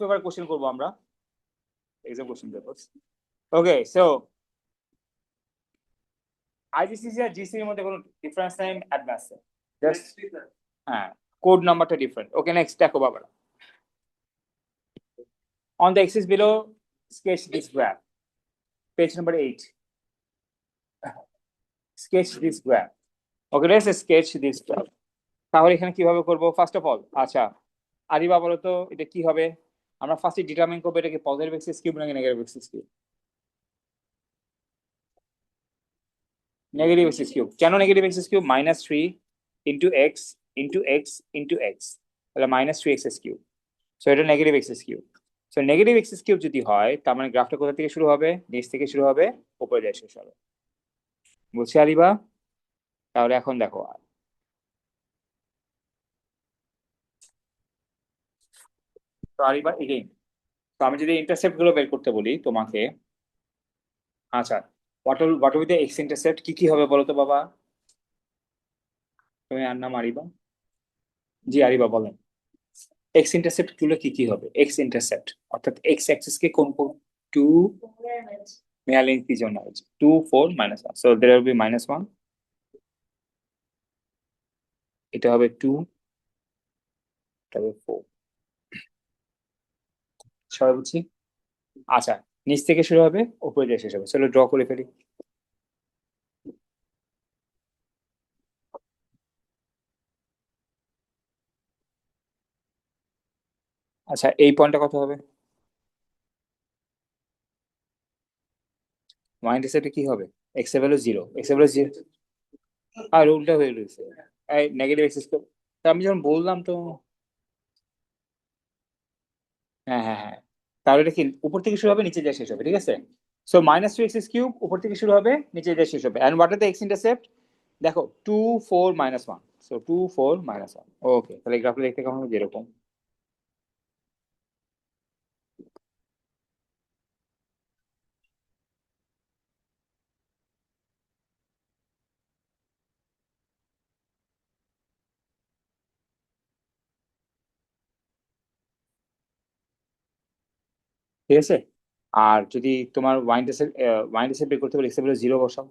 Paper question করবো আমরা, exam question paper. ওকে, so আইজিসিসি আর GC এর মধ্যে কোনো ডিফারেন্স নাই অ্যাডভান্সে, জাস্ট হ্যাঁ কোড নাম্বারটা ডিফারেন্ট। ওকে, নেক্সট দেখো বাবা, on the axis below sketch this graph, page number 8, sketch this graph. Okay, let's sketch this graph. তাহলে এখানে কিভাবে করব? ফার্স্ট অফ অল, আচ্ছা আরিবা বলো তো এটা কি হবে? আমরা ফার্স্টে ডিটারমাইন করবো এটা কি পজিটিভ এক্সিস কিউব নাকি negative x's cube? Negative x's cube. কেন negative x's cube? -3 into x into x into x, তাহলে -3x কিউব। সো এটা negative x's cube. So negative x's cube যদি হয় তার মানে গ্রাফটা কোথা থেকে শুরু হবে? নিচ থেকে শুরু হবে, উপরে যায় শেষ হবে। বুঝছি আরিবা? তাহলে এখন দেখো, তো আরিবা এগেইন, তো আমি যদি ইন্টারসেপ্ট গুলো বের করতে বলি তোমাকে, আচ্ছা what will the X intercept, কি কি হবে বলো তো বাবা? তুমি আর নাম আরিবা? জি আরিবা বলেন, এক্স ইন্টারসেপ্ট গুলো কি কি হবে? এক্স ইন্টারসেপ্ট অর্থাৎ এক্স অ্যাক্সিস কে কোন কোন? টু মেয়ালিন কি জন্য আছে 2 4 -1, সো देयर উইল বি -1, এটা হবে 2, এটা হবে 4। সবাই বুঝছি? আচ্ছা, নিচ থেকে শুরু হবে, উপরে দিয়ে শেষ হবে। চলো ড্র করে ফেলি। আচ্ছা, এই পয়েন্টটা কত হবে? ওয়াই ইন্টারসেপ্টে কি হবে? এক্স এর ভ্যালু 0, এক্স এর ভ্যালু 0, আর উল্টা হয়ে রয়েছে এই নেগেটিভ এক্সিস। তো আমি যখন বললাম তো, হ্যাঁ হ্যাঁ হ্যাঁ, তাহলে এটা কি উপর থেকে শুরু হবে নিচে যায় শেষ হবে, ঠিক আছে? সো -2x কিউব উপর থেকে শুরু হবে নিচে যায় শেষ হবে। And what are the X intercept? দেখো 2 4 -1, সো 2 4 -1। ওকে, তাহলে গ্রাফটা দেখতে কেমন হবে? যেরকম, ঠিক আছে। আর যদি তোমার ওয়াই ইন্টারসেপ্ট বের করতে বলে এক্স এর ভ্যালু 0 বসাও,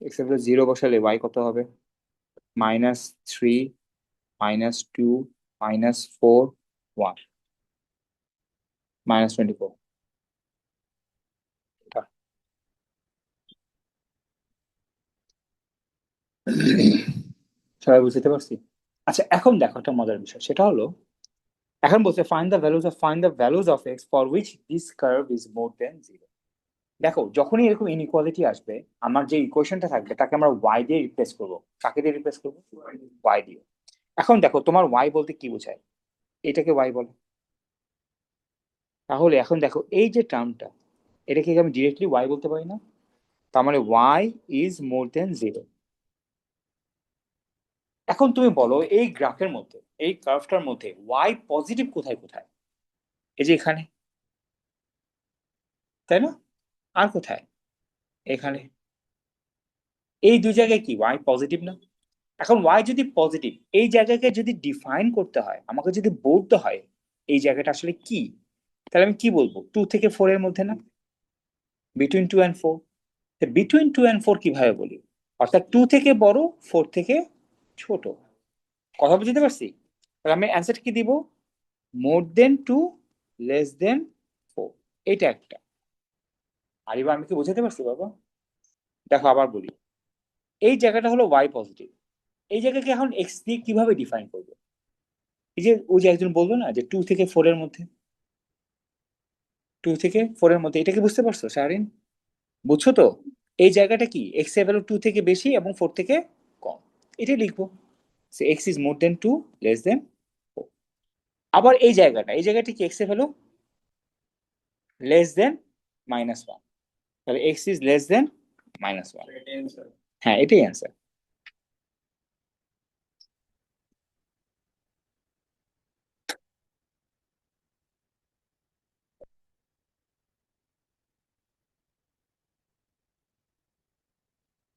এক্স এর ভ্যালু 0 বসালে ওয়াই কত হবে? -3 -2 -4 1 -24। সবাই বুঝতে পারছি? আচ্ছা এখন দেখো একটা মজার বিষয়, সেটা হলো এখন বলছে find the values of x for which this curve is more than 0। দেখো যখনই এরকম ইনইকুয়ালিটি আসবে, আমার যে ইকুয়েশনটা থাকবে তাকে আমরা ওয়াই দিয়ে রিপ্লেস করবো। কাকে দিয়ে রিপ্লেস করবো? ওয়াই দিয়ে। এখন দেখো তোমার ওয়াই বলতে কি বোঝায়? এটাকে ওয়াই বলে। তাহলে এখন দেখো এই যে টার্মটা, এটাকে আমি ডিরেক্টলি ওয়াই বলতে পারি না? তার মানে ওয়াই ইজ মোর দেন 0। এখন তুমি বলো এই গ্রাফের মধ্যে, এই কার্ভটার মধ্যে ওয়াই পজিটিভ কোথায় কোথায়? এই যে এখানে, তাই না? আর কোথায়? এখানে। এই দুই জায়গায় কি ওয়াই পজিটিভ না? এখন ওয়াই যদি পজিটিভ, এই জায়গাকে যদি ডিফাইন করতে হয়, আমাকে যদি বলতে হয় এই জায়গাটা আসলে কি, তাহলে আমি কি বলবো? 2 থেকে 4 এর মধ্যে না? Between 2 and 4। বিটুইন 2 and 4 কিভাবে বলি? অর্থাৎ 2 থেকে বড়, 4 থেকে ছোট। কথা বুঝতে পারছি? তাহলে আমি অ্যান্সার কি দিব? মোর দেন 2, লেস দেন 4। এটা একটা। আর এবার আমি কি বোঝাতে পারছি বাবা? দেখো আবার বলি, এই জায়গাটা হলো ওয়াই পজিটিভ, এই জায়গাকে এখন এক্স দিয়ে কিভাবে ডিফাইন করবো? এই যে ওই যে একজন বললো না যে 2 থেকে 4 এর মধ্যে, 2 থেকে 4 এর মধ্যে, এটা কি বুঝতে পারছো শাহরিন? বুঝছো তো? এই জায়গাটা কি এক্স এর ভ্যালু 2 থেকে বেশি এবং 4 থেকে কম, এটাই লিখবো। X is more than 2, less than 4। আবার এই জায়গাটা কি এক্স এর ভ্যালু লেস দেন -1, তাহলে এক্স ইজ লেস দেন -1। হ্যাঁ এটাই অ্যান্সার।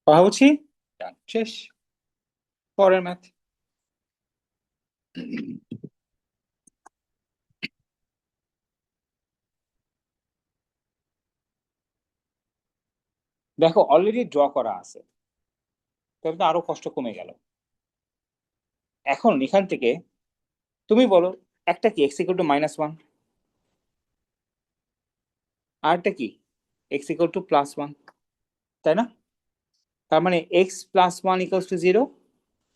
কথা বলছি, শেষ, পরের ম্যাথ। দেখো অলরেডি ড্র করা আছে, তবে তো আরো কষ্ট কমে গেল। এখন এখান থেকে তুমি বলো একটা কি এক্স ইকুয়াল টু -1, আরটা কি এক্স ইকুয়াল টু +1, তাই না? তার মানে x+1 = 0,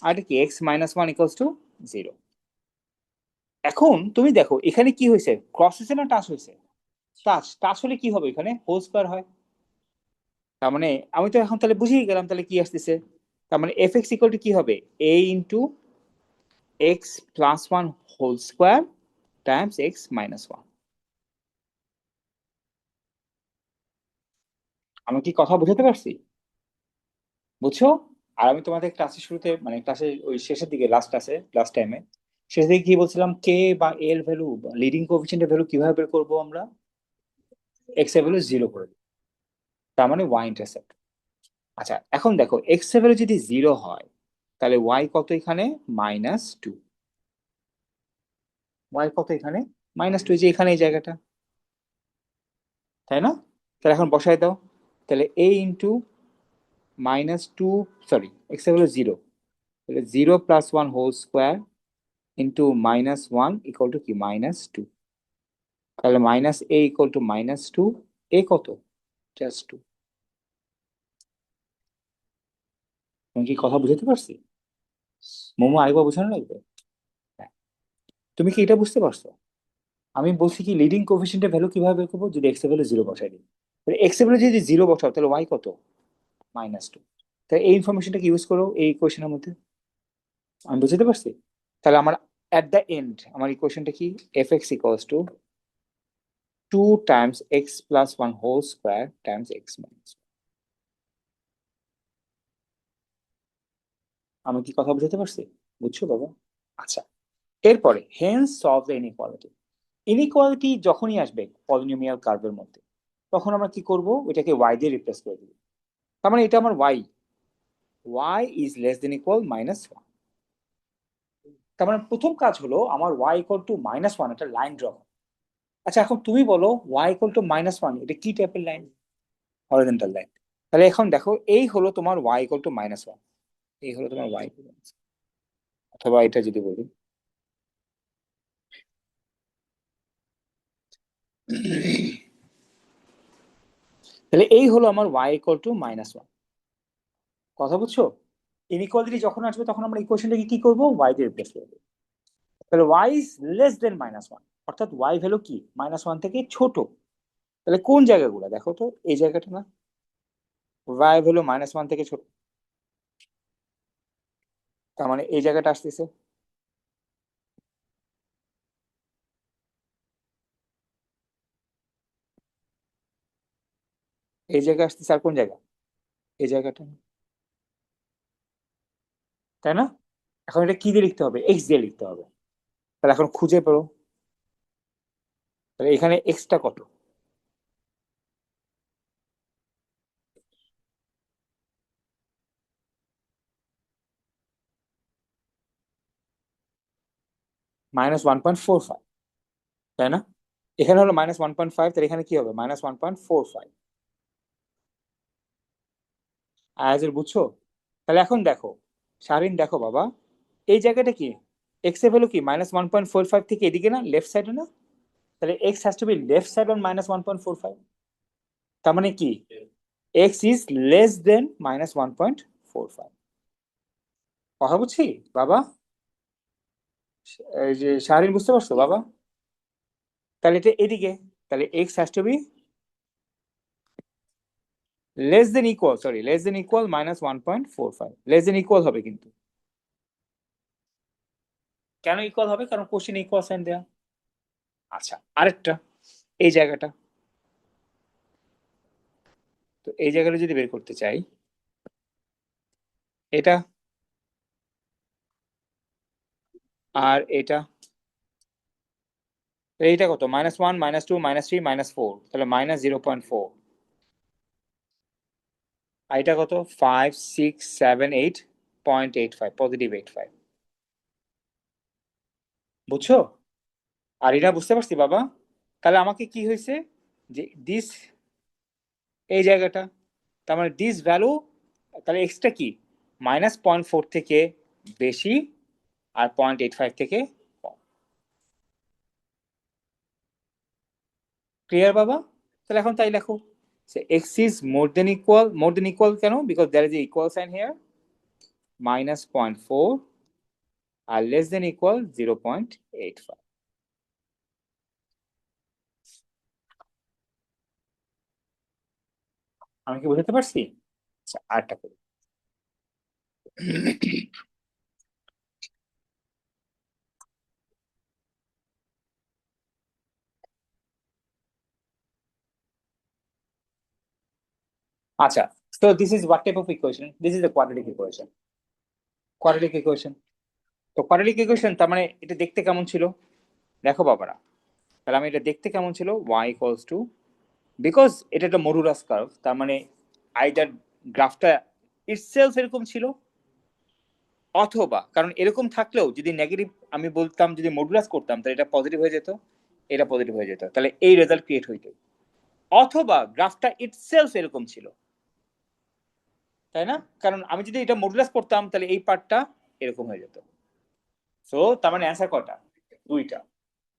আর কি x-1 = 0। এখন তুমি দেখো এখানে কি হয়েছে, ক্রস হয়েছে না টাচ হয়েছে? টাচ টাচ হলে কি হবে, এখানে হোল স্কয়ার হয়। তার মানে আমি তো এখন তাহলে বুঝিয়ে গেলাম তাহলে কি আসতেছে। তার মানে f(x) = কি হবে, a into x+1 whole square times x-1। আমি কি কথা বুঝাতে পারছি? বুঝছো? আর আমি তোমাদের ক্লাসের শুরুতে মানে ক্লাসের ওই শেষের দিকে লাস্ট টাইমে শেষের দিকে কি বলছিলাম, কে বা এর ভ্যালু লিডিং কোএফিসিয়েন্টের ভ্যালু কিভাবে বের করবো আমরা, এক্স এর ভ্যালু 0 করে দিই, তার মানে ওয়াই ইন্টারসেপ্ট। আচ্ছা এখন দেখো এক্স এর ভ্যালু যদি 0 হয় তাহলে ওয়াই কত এখানে, -2। ওয়াই কত এখানে, -2, যে এখানে এই জায়গাটা, তাই না? তাহলে এখন বসাই দাও, তাহলে a ইন্টু -2, সরি এক্স এর ভ্যালু 0, তাহলে 0+1 হোল স্কোয়ার ইন্টু -1 = কি -2। তাহলে -a = -2, এ কত, জাস্ট 2। আমি কি কথা বুঝতে পারছি? মোমো আরেকবার বোঝানো লাগবে? হ্যাঁ। তুমি কি এটা বুঝতে পারছো? আমি বলছি কি লিডিং কোএফিসিয়েন্টের ভ্যালু কিভাবে বের করবো, যদি এক্স এর ভ্যালু 0 বসাই দিই, তাহলে এক্স এর ভ্যালু যদি 0 বসাও তাহলে ওয়াই কত, -2। তাহলে এই ইনফরমেশনটাকে ইউজ করো এই ইকুয়েশনের মধ্যে। আমি বুঝতে পারছি? তাহলে আমার অ্যাট দ্য এন্ড আমার ইকুয়েশনটা কি, f(x) = 2 x+1 whole square Times x-1। আমি কি কথা বুঝতে পারছি? বুঝছো বাবা? আচ্ছা, এরপরে hence solve the inequality. Inequality যখনই আসবে পলিনোমিয়াল কার্ভের মধ্যে, তখন আমরা কি করব, এটাকে ওয়াই দিয়ে রিপ্লেস করে দিব। তার মানে এটা আমার Y, Y is less than equal -1। তার মানে প্রথম কাজ হলো আমার ওয়াই ইকুয়াল টু -1 একটা লাইন ড্র। আচ্ছা এখন তুমি বলো ওয়াই ইকুয়াল টু -1 এটা কি টাইপের লাইন? Horizontal line. তাহলে এখন দেখো এই হলো তোমার ওয়াই ইকুয়াল টু -1, এই হলো তোমার ওয়াই, অথবা এটা যদি বলি তাহলে এই হলো আমার ওয়াই ইকুয়াল টু -1। কথা বুঝছো? ইনইকুয়ালিটি যখন আসবে তখন আমরা ইকুয়েশনটাকে কি করবো, ওয়াই দিয়ে রিপ্লেস করবো। তাহলে ওয়াই ইজ লেস দেন -1, অর্থাৎ ওয়াই ভ্যালু কি -1 থেকে ছোট। তাহলে কোন জায়গাগুলো দেখো তো, এই জায়গাটা না, ওয়াই ভ্যালু -1 থেকে ছোট, তার মানে এই জায়গাটা আসতেছে, এই জায়গা আসতেছে, আর কোন জায়গা, এই জায়গাটা, তাই না? এখন এটা কি দিয়ে লিখতে হবে, এক্স দিয়ে লিখতে হবে। তাহলে এখন খুঁজে পেলো, তাহলে এখানে এক্সটা কত, -1.45, তাই না? এখানে হলো -1.5, তাহলে এখানে কি হবে, -1.45। আয়াজের বুঝছো? তাহলে এখন দেখো শারিন, দেখো বাবা, এই জায়গাটা কি, এক্স এর ভ্যালু কি -1.45 থেকে এদিকে না, লেফট সাইডে না? তাহলে X has to be left side on -1.45। তার মানে কি, এক্স ইজ লেস দেন -1.45। কথা বুঝছি বাবা? এই যে শারিন বুঝতে পারছো বাবা? তাহলে এটা এদিকে, তাহলে X has to be less than equal -1.45, less than equal হবে কিন্তু। কেন ইকুয়াল হবে, কারণ কোশ্চেন ইকুয়াল সাইন দেয়া। আচ্ছা আরেকটা, এই জায়গাটা, তো এই জায়গাটা যদি বের করতে চাই, এটা আর এটা, এইটা কত, -1, -2, -3, -4, তাহলে -0.4। আর এটা কত, 5, 6, 7, 8.85, +85। বুঝছো? আর এটা বুঝতে পারছি বাবা? তাহলে আমাকে কি হয়েছে, যে দিস, এই জায়গাটা, তার মানে দিস ভ্যালু, তাহলে এক্সটা কি -0.4 থেকে বেশি আর 0.85 থেকে কম। ক্লিয়ার বাবা? তাহলে এখন তাই লেখো, x is more than equal কেন? Because there is equal sign here, -0.4 আর লেস দেন ইকুয়াল 0.85। আমি কি বুঝতে পারছি? আচ্ছা, আরেকটা করি। আচ্ছা, so this is what type of equation? This is the quadratic equation. Quadratic equation. তো কোয়াড্রেটিক ইকুয়েশন তার মানে এটা দেখতে কেমন ছিল? দেখো বাবারা, তাহলে আমি এটা দেখতে কেমন ছিল, y ইকুয়ালস টু, বিকজ এটা একটা মডুলাস কার্ভ, তার মানে আইদার গ্রাফটা ইটসেলফ এরকম ছিল, অথবা কারণ এরকম থাকলেও যদি নেগেটিভ আমি বলতাম, যদি মডুলাস করতাম তাহলে এটা পজিটিভ হয়ে যেত, এটা পজিটিভ হয়ে যেত, তাহলে এই রেজাল্ট ক্রিয়েট হইতো। অথবা গ্রাফটা ইটসেলফ এরকম ছিল, তাই না? কারণ আমি যদি এটা মডুলাস করতাম তাহলে এই পার্টটা এরকম হয়ে যেত। সো তার মানে অ্যান্সার কটা? দুইটা।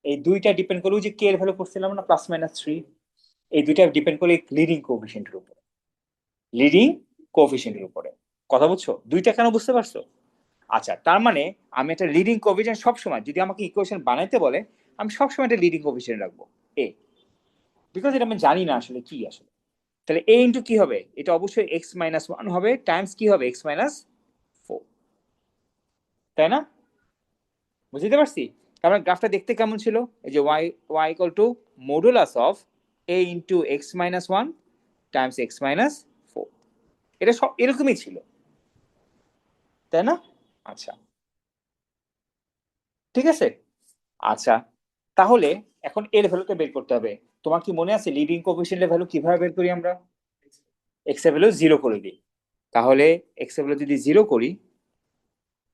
এই দুইটা ডিপেন্ড করে ওই যে কে এর ভ্যালু করছিলাম না +-3, এই দুইটা ডিপেন্ড করে লিডিং কোএফিসিয়েন্টের উপরে, লিডিং কোএফিসিয়েন্টের উপরে। কথা বুঝছো? দুইটা কেন বুঝতে পারছো? আচ্ছা, তার মানে আমি একটা লিডিং কোএফিসিয়েন্ট সবসময়, যদি আমাকে ইকুয়েশন বানাইতে বলে আমি সবসময় একটা লিডিং কোএফিসিয়েন্ট রাখবো এ, বিকজ এটা আমি জানি না আসলে কি আসলে। তাহলে এ ইন্টু কি হবে? এটা অবশ্যই x-1 হবে, টাইমস কি হবে? x-4, তাই না? বুঝতে পারছি? তার মানে গ্রাফটা দেখতে কেমন ছিল? এই যে y equal to modulus of a into x-1 Times x-4, এটা সব এরকমই ছিল, তাই না? আচ্ছা, ঠিক আছে। আচ্ছা, তাহলে এখন এর ভ্যালুটা বের করতে হবে। তোমার কি মনে আছে লিডিং কোএফিসিয়েন্টের ভ্যালু কিভাবে বের করি আমরা? এক্স এর ভ্যালু 0 করে দিই। তাহলে এক্স এর ভ্যালু যদি 0 করি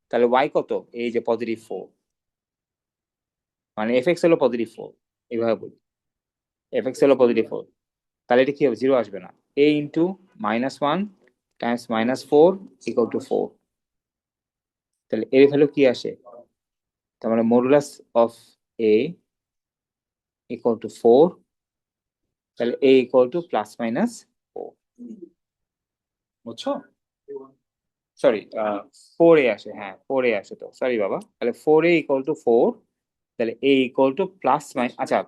তাহলে ওয়াই কত? এই যে +4, মানে এফ এক্স হলো +4, এইভাবে বলি, এফ এক্স হলো +4, তাহলে এটা কি হবে? 0 আসবে না। এ ইন্টু -1 টাইমস -4 ইকুয়াল টু 4, তাহলে এর ভ্যালু কি আসে? তার মানে modulus of A equal to 4, তাহলে এ ইকুয়াল টু +-4, বুঝছো? সরি, 4 এ আসে, হ্যাঁ 4 এ আসে, তো সরি বাবা, তাহলে 4 এ ইকুয়াল টু 4, তাহলে এ ইকুয়াল টু আচ্ছা,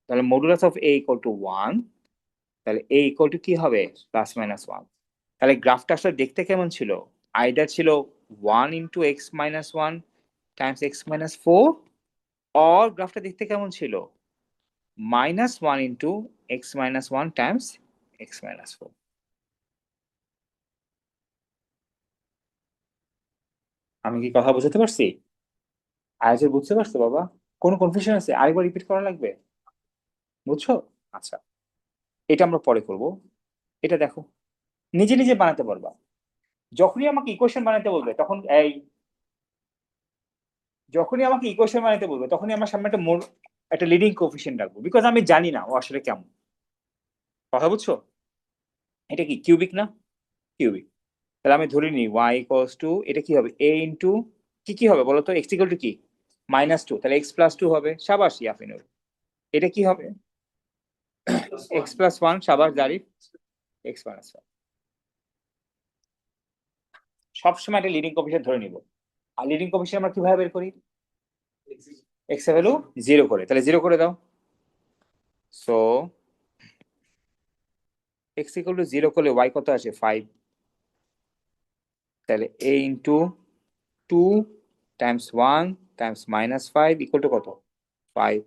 তাহলে modulus of A equal to 1, তাহলে এ ইকুয়াল টু কি হবে? +-1। তাহলে গ্রাফটা আসলে দেখতে কেমন ছিল? আইদার ছিল 1 into x-1 Times x-4, or গ্রাফটা দেখতে কেমন ছিল? -1 ইন্টু x-1 টাইমস x-4। আমি কি কথা বুঝতে পারছি? আয়াজের বুঝতে পারছো বাবা? কোনো কনফিউশন আছে? আরেকবার রিপিট করা লাগবে? বুঝছো? আচ্ছা, এটা আমরা পরে করব। এটা দেখো, নিজে নিজে বানাতে পারবা। যখনই আমাকে ইকুয়েশন বানাতে বলবে তখন যখনই আমাকে ইকুয়েশন বানাতে বলবে তখনই আমার সামনে একটা লিডিং কোএফিসিয়েন্ট রাখবো, বিকজ আমি জানি না ও আসলে কেমন। কথা বুঝছো? এটা কি কিউবিক না? কিউবিক। তাহলে আমি ধরে নিই y ইকুয়ালস টু, এটা কি হবে? a ইন্টু কি কি হবে বলো তো? x ইকুয়াল টু কি? -2, তাহলে x+2 হবে। সাবাস ইয়াফিনুর। এটা কি হবে? x+1, সাবাস জারিফ, x-1। সবসময় একটা লিডিং কোএফিসিয়েন্ট ধরে নিব। আর লিডিং কোএফিসিয়েন্ট আমরা কিভাবে বের করি? x এর ভ্যালু 0 করে, তাহলে 0 করে দাও। সো x ইকুয়াল টু 0 করলে y কত আসে? 5, তাহলে a into 2 Times 1 Times -5 equal to কত? 5,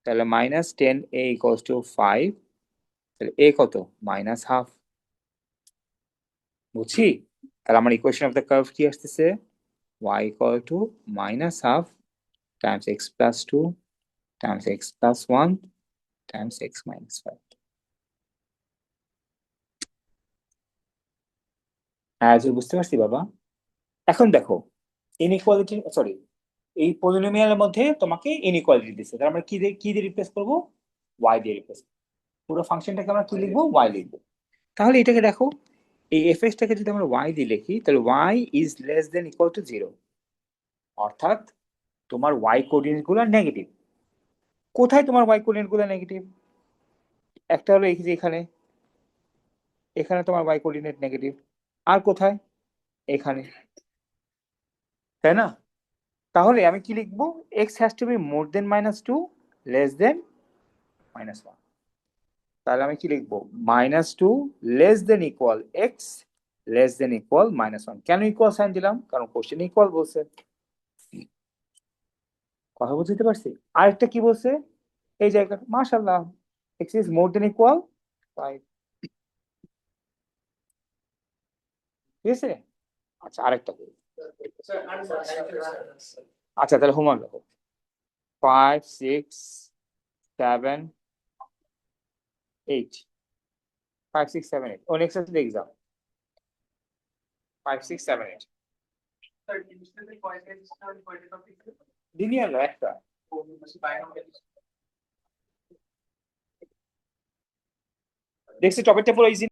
তাহলে -10 a ইকুয়ালস টু 5, তাহলে a কত? -হাফ। বুঝছি? তাহলে আমার ইকুয়েশন অফ দ্য কার্ভ কি আসতেছে? y equal to -half Times x+2 Times x+1 Times x-5। হ্যাঁ, বুঝতে পারছি বাবা। এখন দেখো, ইনইকুয়ালিটি, সরি, এই পলিনোমিয়ালের মধ্যে তোমাকে ইনইকুয়ালিটি দিচ্ছে, তার আমরা কি দিয়ে রিপ্লেস করবো? ওয়াই দিয়ে রিপ্লেস। পুরো ফাংশনটাকে আমরা কি লিখবো? ওয়াই লিখবো। তাহলে এটাকে দেখো, এই এফএক্সটাকে যদি আমরা ওয়াই দিয়ে লিখি তাহলে Y is less than equal to 0, অর্থাৎ তোমার ওয়াই কোঅর্ডিনেট গুলো নেগেটিভ। কোথায় তোমার ওয়াই কোঅর্ডিনেট গুলো নেগেটিভ? একটা হলো এই যে এখানে, এখানে তোমার ওয়াই কোঅর্ডিনেট নেগেটিভ। আর কোথায়? এখানে, তাই না? তাহলে আমি কি লিখবো? X has to be more than -2, less than -1। তাহলে আমি কি লিখবো? -2 less than equal X, less than equal -1। কেন ইকুয়াল সাইন দিলাম? কারণ কোশ্চেন ইকুয়াল বলছে। কথা বুঝতে পারছি? আরেকটা কি বলছে এই জায়গাটা? মাশাআল্লাহ, x is more than equal 5। ঠিক আছে? আচ্ছা, আরেকটা করি। আচ্ছা, তাহলে হোমওয়ার্ক দেখো, 5 6 7 8, 5 6 7 8 ও নেক্সট আছে এক্সাম 5 6 7 8 লিনিয়ার একটা। দেখছি টপিকটা পুরো ইজি।